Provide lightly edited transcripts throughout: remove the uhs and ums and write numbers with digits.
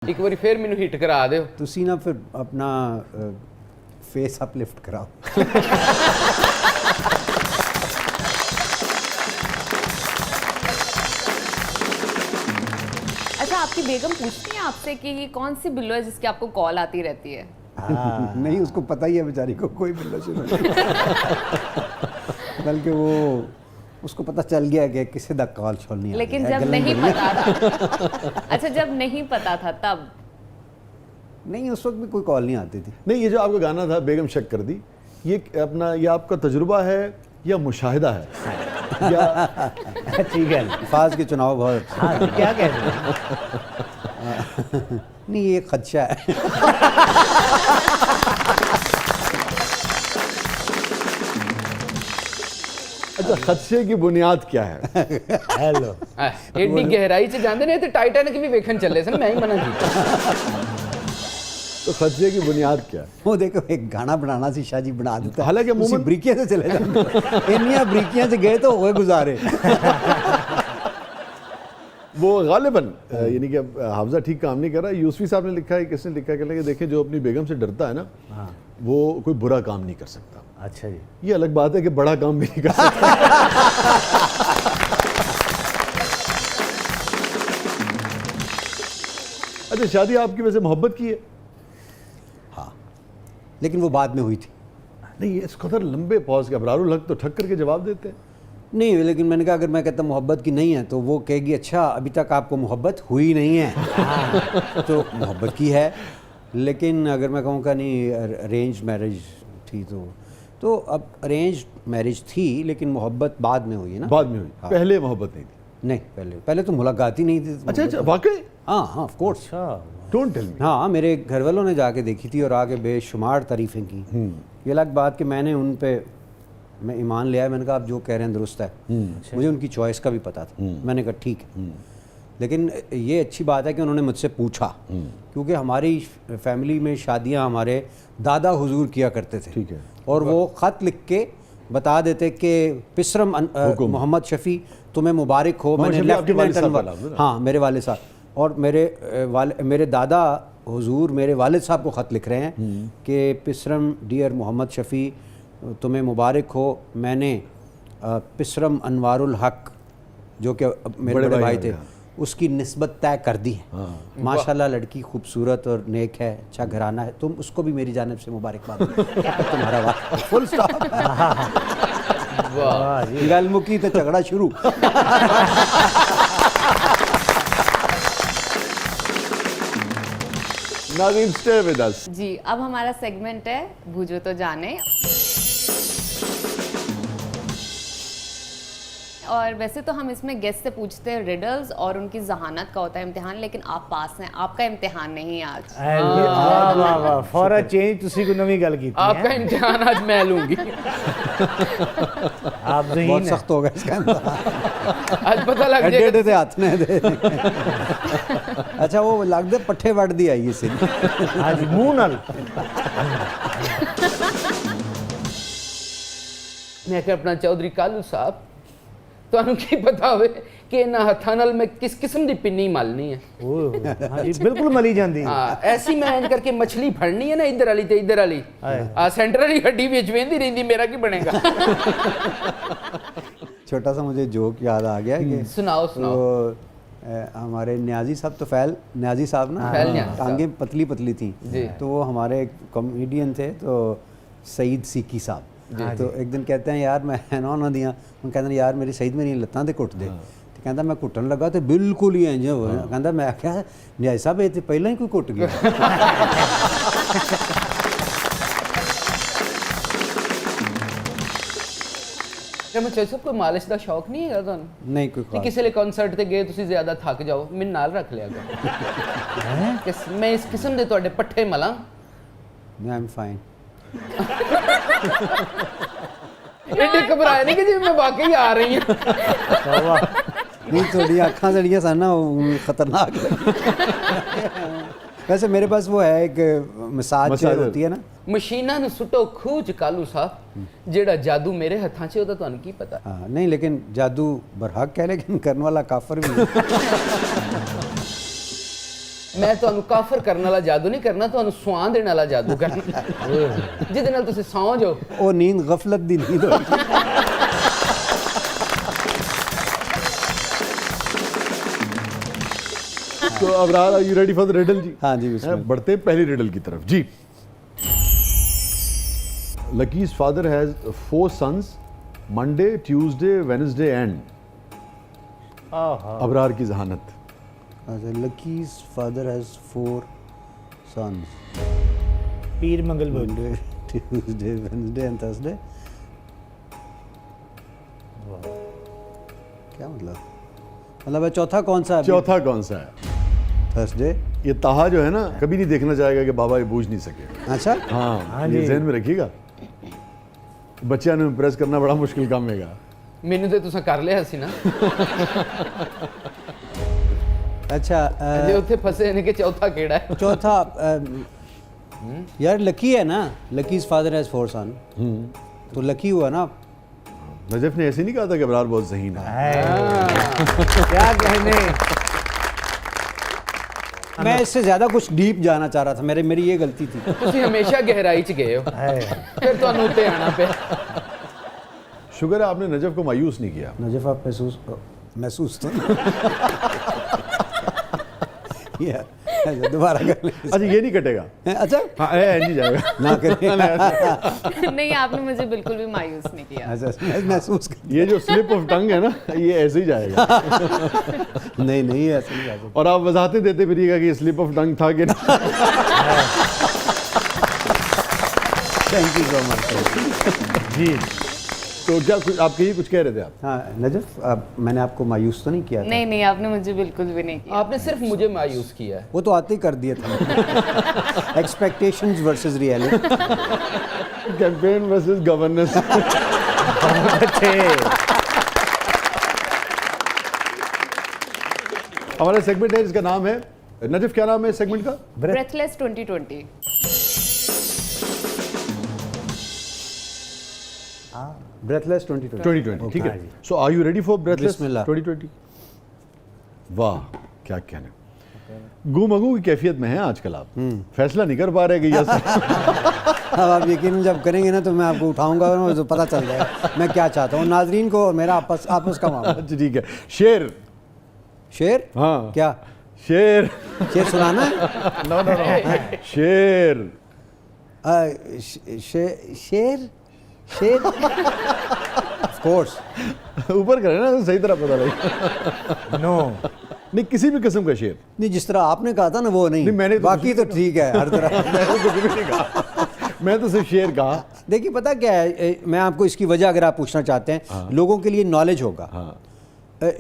एक बार फिर मैनू हिट करा दो। तुसी ना फिर अपना फेस अपलिफ्ट कराओ। अच्छा, आपकी बेगम पूछती है आपसे कि ये कौन सी बिल्लो है जिसकी आपको कॉल आती रहती है? नहीं, उसको पता ही है बेचारी को, कोई बिल्लो शुरू बल्कि वो उसको पता चल गया कि किसी दा कॉल छोड़ नहीं आ लेकिन रही है, जब गल्लें नहीं बड़ियां। पता था अच्छा, जब नहीं पता था तब नहीं, उस वक्त भी कोई कॉल नहीं आती थी। नहीं, ये जो आपका गाना था बेगम शक कर दी, ये अपना ये आपका तजुर्बा है या मुशाहिदा है या ठीक है, अल्फाज के चुनाव बहुत अच्छे। हाँ क्या कह रहे हैं? नहीं, ये खदशा है। अच्छा, खदशे की बुनियाद क्या है? हेलो, एडी गहराई से जाते ने तो टाइटैनिक भी वेखन चले सन, मैं ही मना किया। तो खदशे की बुनियाद क्या है? वो देखो, एक गाना बनाना सी शाह जी बना देता है, हालांकि उसी अमूमन- बरीकियां से चले जाते, इन्नियां बरीकियां से गए तो हुए गुजारे। वो गालिबन यानी कि अब हाफजा ठीक काम नहीं कर रहा। यूसुफी साहब ने लिखा है, किसने लिखा है, कहने लगे देखें जो अपनी बेगम से डरता है ना, वो कोई बुरा काम नहीं कर सकता। अच्छा जी, ये अलग बात है कि बड़ा काम भी नहीं कर सकता। अच्छा, शादी आपकी वैसे मोहब्बत की है? हाँ, लेकिन वो बाद में हुई थी। नहीं, इस कदर लंबे पॉज के अबरारुल हक तो ठक करके जवाब देते हैं। नहीं, लेकिन मैंने कहा अगर मैं कहता मोहब्बत की नहीं है तो वो कहेगी अच्छा अभी तक आपको मोहब्बत हुई नहीं है। तो मोहब्बत की है, लेकिन अगर मैं कहूँ का नहीं अरेंज मैरिज थी तो अब अरेंज मैरिज थी लेकिन मोहब्बत बाद में हुई है ना। बाद में हुई, हाँ। पहले मोहब्बत नहीं थी। नहीं, पहले तो मुलाकात ही नहीं थी। अच्छा अच्छा, वाकई? हाँ हाँ, ऑफ कोर्स। अच्छा, डोंट टेल मी। हाँ, मेरे घर वालों ने जाके देखी थी और आके बेशुमार तारीफ़ें की। ये अलग बात कि मैंने उन पे मैं ईमान लिया है, मैंने कहा आप जो कह रहे हैं दुरुस्त है। मुझे उनकी चॉइस का भी पता था, मैंने कहा ठीक है। लेकिन ये अच्छी बात है कि उन्होंने मुझसे पूछा, क्योंकि हमारी फैमिली में शादियां हमारे दादा हुजूर किया करते थे। ठीक है। और वो ख़त लिख के बता देते कि पिसरम मोहम्मद शफ़ी तुम्हें मुबारक हो। मैंने शफ़ी आपके वालिद साहब का लेफ्टिनेंट, नाम है ना? हाँ मेरे वालिद साहब, और मेरे दादा हुजूर मेरे वालिद साहब को ख़त लिख रहे हैं कि पिसरम डियर मोहम्मद शफ़ी तुम्हें मुबारक हो। मैंने पिसरम अनवारुल हक जो कि मेरे बड़े भाई थे उसकी निस्बत तय कर दी है। माशाल्लाह लड़की खूबसूरत और नेक है, अच्छा घराना है, तुम उसको भी मेरी जानिब से मुबारकबाद। तुम्हारा वाह, फुल स्टॉप। वाह जी, गल मुकी तो झगड़ा शुरू। नाज़रीन, स्टे विद अस। जी, अब हमारा सेगमेंट है भूजो तो जाने। और वैसे तो हम इसमें गेस्ट से पूछते हैं रिडल्स और उनकी जहानत का होता है इम्तिहान, लेकिन आप पास हैं, आपका इम्तिहान नहीं आज। वाह वाह वाह, फॉर अ चेंज तुसी को नवी गल की आपका इम्तिहान आज मैं लूंगी। आप बहुत ज़हीन है। सख्त हो गया इसका इम्तिहान। आज पता लग एडे जाएगा। एडे ते हाथ ने दे। अच्छा, वो लगदे पट्ठे वड़ दी आई इस हाँ जी, मुंह नाल। मैं क्या अपना चौधरी कालू साहब ਤੁਹਾਨੂੰ ਕੀ ਪਤਾ ਹੋਵੇ ਕਿ ਇਹਨਾਂ ਹੱਥਾਂ ਨਾਲ ਮੈਂ ਕਿਸ ਕਿਸਮ ਦੀ ਪਿੰਨੀ ਮਲਣੀ ਹੈ। ओह, हाँ जी, बिल्कुल मली जाती। ਹਾਂ, ਐਸੀ ਮੈਂ ਇੰਜ ਕਰਕੇ ਮਛਲੀ ਫੜਨੀ ਹੈ ਨਾ, ਇੱਧਰ ਵਾਲੀ ਤੇ ਇੱਧਰ ਵਾਲੀ, ਆ ਸੈਂਟਰ ਵਾਲੀ ਹੱਡੀ ਵਿੱਚ ਵੇਂਦੀ ਰਹਿੰਦੀ, ਮੇਰਾ ਕੀ ਬਣੇਗਾ। छोटा सा मुझे जोक याद आ गया कि सुनाओ सुनाओ। वो हमारे न्याजी साहब तो न्याजी साहब ना, फैल न्याजी साहब। टांगें पतली पतली थी, जी। तो वो हमारे एक कॉमेडियन थे, तो सईद सीकी साहब। तो एक दिन कहते हैं यार मैं ना उन्होंने दिया, वो कहते हैं यार मेरी सईद मेरी लत्तां ते घुट दे। तो कहता मैं घुटन लगा तो बिल्कुल ही इंज हो गया। कहता मैं आख्या न्याजी साहब ये तो पहला ही कोई घुट गया। ਤੇ ਮੈਂ ਚਾਹੇ ਕੋਈ ਮਾਲਿਸ਼ ਦਾ ਸ਼ੌਕ ਨਹੀਂ ਹੈਗਾ ਤੁਹਾਨੂੰ? नहीं कोई ਕਿ ख्वाब। ਕਿਸੇ ਲਈ ਕਨਸਰਟ ਤੇ ਗਏ ਤੁਸੀਂ ਜ਼ਿਆਦਾ ਥੱਕ ਜਾਓ, ਮੈਨੂੰ ਨਾਲ ਰੱਖ ਲਿਆ ਕਰੋ ਕਿ ਮੈਂ ਇਸ ਕਿਸਮ ਦੇ ਤੁਹਾਡੇ ਪੱਠੇ ਮਲਾਂ। I am fine. ਐਡੇ ਘਬਰਾਏ ਨਹੀਂ ਕਿ ਜਿਵੇਂ ਮੈਂ ਵਾਕਈ ਆ ਰਹੀ ਹਾਂ। नहीं, थोड़ी अखा जड़ियाँ सन ना वो खतरनाक। वैसे मेरे पास वो है एक मसाज चेयर होती है ना। ਮਸ਼ੀਨਾਂ ਨੂੰ ਸੁੱਟੋ ਖੂਹ ਚ ਕਾਲੂ ਸਾਹਿਬ, ਜਿਹੜਾ ਜਾਦੂ ਮੇਰੇ ਹੱਥਾਂ 'ਚ ਉਹਦਾ ਤੁਹਾਨੂੰ ਕੀ ਪਤਾ। हाँ, नहीं लेकिन जादू बरहक है, लेकिन करने वाला काफर भी है। मैं ਤੁਹਾਨੂੰ ਕਾਫਰ ਕਰਨ ਵਾਲਾ ਜਾਦੂ ਨਹੀਂ ਕਰਨਾ, ਤੁਹਾਨੂੰ ਸੁਆਂ ਦੇਣ ਵਾਲਾ ਜਾਦੂ ਕਰਨਾ ਜਿਹਦੇ ਨਾਲ ਤੁਸੀਂ ਸੌਂ ਜਾਓ। ਉਹ ਨੀਂਦ ਗਫਲਤ ਦੀ ਨੀਂਦ ਹੋਈ। तो Abrar, are you ready for the riddle जी? हाँ जी, बिस्मिल्लाह। बढ़ते हैं पहली रिडल की तरफ जी। Lucky's father has 4 sons, Monday, Tuesday, Wednesday and Abrar की जहानत। अच्छा, Lucky's father has 4 sons, Pir Mangal Budh. Monday, Tuesday, Wednesday and Thursday। क्या मतलब है चौथा कौन सा है? चौथा कौन सा है? थर्सडे। ये ताहा जो है ना, कभी नहीं देखना चाहेगा कि बाबा ये बूझ नहीं सके। अच्छा, हाँ, जी। ये ज़हन में रखिएगा। बच्चियां ने इम्प्रेस करना बड़ा मुश्किल काम है। ਮੈਨੂੰ ਤੇ ਤੁਸੀਂ ਕਰ ਲਿਆ ਸੀ ਨਾ अच्छा ਜੇ ਉੱਥੇ ਫਸੇ ਨੇ ਕਿ ਚੌਥਾ ਕਿਹੜਾ ਹੈ। चौथा यार लकी है ना, लकीज फादर हैज 4 सन, तो लकी हुआ ना। नजफ ने ऐसे नहीं कहा था कि अबरार बहुत ज़हीन है। क्या कहने। मैं इससे ज़्यादा कुछ डीप जाना चाह रहा था, मेरी ये गलती थी। ਤੁਸੀਂ ਹਮੇਸ਼ਾ ਗਹਿਰਾਈ 'ਚ ਗਏ ਹੋ, ਫਿਰ ਤੁਹਾਨੂੰ ਉੱਤੇ ਆਣਾ ਪਿਆ। शुक्र है आपने नजफ को मायूस नहीं किया। नजफ आप महसूस तो दोबारा कर ले। अच्छा, ये नहीं कटेगा। अच्छा, हाँ, नहीं जाएगा। ना करें। नहीं, आपने मुझे बिल्कुल भी मायूस नहीं किया। अच्छा, महसूस कर। ये जो स्लिप ऑफ टंग है ना, ये ऐसे ही जाएगा। नहीं ऐसा नहीं जा और आप वजाहतें देते फिरिएगा कि स्लिप ऑफ टंग था कि नहीं। थैंक यू सो मच जी। तो क्या आप कहीं कुछ कह रहे थे आप? हाँ नजफ, मैंने आपको मायूस तो नहीं किया था। नहीं, आपने मुझे बिल्कुल भी नहीं किया। आपने सिर्फ मुझे मायूस किया है। वो तो आते ही कर दिया था। Expectations versus reality. Campaign versus governance. हमारा सेगमेंट है जिसका नाम है, नजफ क्या नाम है सेगमेंट का? ब्रेथलेस 2020। ब्रेथलेस 2020। 2020, ठीक है। So are you ready for breathless बिस्मिल्लाह। 2020? वाह, क्या कहने। गुमगू की कैफियत में है आजकल आप, फैसला नहीं कर पा रहे कि यस। अब आप यकीन जब करेंगे ना तो मैं आपको उठाऊंगा और तो पता चल जाएगा मैं क्या चाहता हूँ। नाजरीन को और मेरा आपस का मामला। अच्छा, ठीक है। शेर। शेर? हाँ, क्या शेर। शेर सुनाना है? शेर। शेर शेर ऑफ कोर्स। ऊपर करें ना तो सही तरह पता लगे। नो, नहीं, किसी भी किस्म का शेर। नहीं, जिस तरह आपने कहा था ना वो नहीं, मैंने तो बाकी तो ठीक है हर तरह। मैंने कुछ भी नहीं कहा, मैं तो सिर्फ शेर कहा। देखिए पता क्या है, मैं आपको इसकी वजह अगर आप पूछना चाहते हैं, हाँ। लोगों के लिए नॉलेज होगा। हाँ।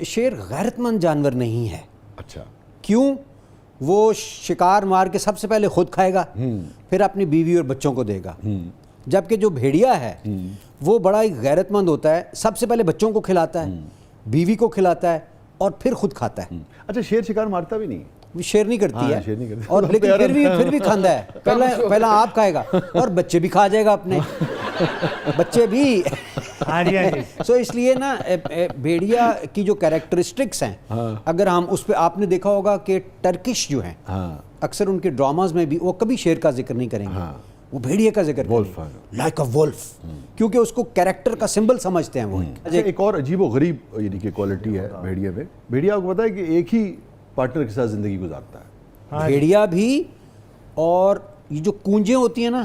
शेर गैरतमंद जानवर नहीं है। अच्छा। क्यों? वो शिकार मार के सबसे पहले खुद खाएगा, फिर अपनी बीवी और बच्चों को देगा। जबकि जो भेड़िया है वो बड़ा ही गैरतमंद होता है, सबसे पहले बच्चों को खिलाता है, बीवी को खिलाता है और फिर खुद खाता है। अच्छा, शेर शिकार मारता भी नहीं? वो शेर नहीं करती हाँ, है, शेर नहीं करती। और लेकिन फिर भी खांदा है। पहला आप खाएगा और बच्चे भी खा जाएगा अपने बच्चे भी। हाँ जी, हाँ जी। सो इसलिए ना भेड़िया की जो कैरेक्टरिस्टिक्स हैं, हाँ। अगर हम उस पर, आपने देखा होगा कि टर्किश जो हैं, हाँ। अक्सर उनके ड्रामाज में भी वो कभी शेर का जिक्र नहीं करेंगे। हाँ। वो भेड़िए का जिक्र वुल्फ, लाइक अ वुल्फ, क्योंकि उसको कैरेक्टर का सिंबल समझते हैं वो। अच्छा, एक और अजीब व गरीब यानी कि क्वालिटी है भेड़िया में। भेड़िया आपको पता है कि एक ही पार्टनर के साथ जिंदगी गुजारता है। भेड़िया भी, और ये जो कूंजें होती हैं ना,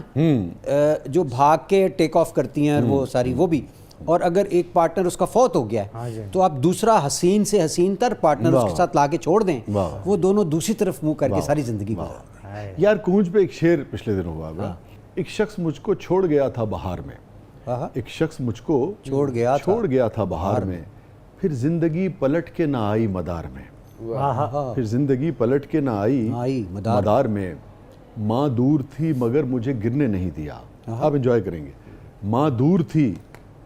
जो भाग के टेक ऑफ करती हैं, वो सारी, वो भी। और अगर एक पार्टनर उसका फौत हो गया है तो आप दूसरा हसीन से हसीन तर पार्टनर उसके साथ लाके छोड़ दें, वो दोनों दूसरी तरफ मुंह करके सारी जिंदगी गुजार। यार, कूंज पे एक शेर पिछले दिनों हुआ था। एक शख्स मुझको छोड़ गया था बहार में। एक शख्स मुझको छोड़ गया था बहार में, फिर जिंदगी पलट के ना आई मदार में। फिर जिंदगी पलट के ना आई मदार में। माँ दूर थी मगर मुझे गिरने नहीं दिया। आप एंजॉय करेंगे। माँ दूर थी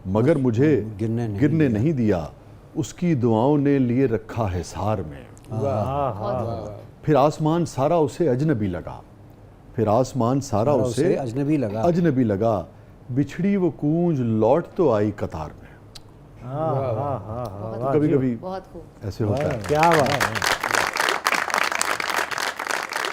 मगर मुझे गिरने नहीं दिया, उसकी दुआओं ने लिए रखा है सार में। फिर आसमान सारा उसे अजनबी लगा, फिर आसमान सारा उसे अजनबी लगा, बिछड़ी वो कूंज लौट तो आई कतार में। कभी कभी बहुत खूब। ऐसे होता है। क्या बात है।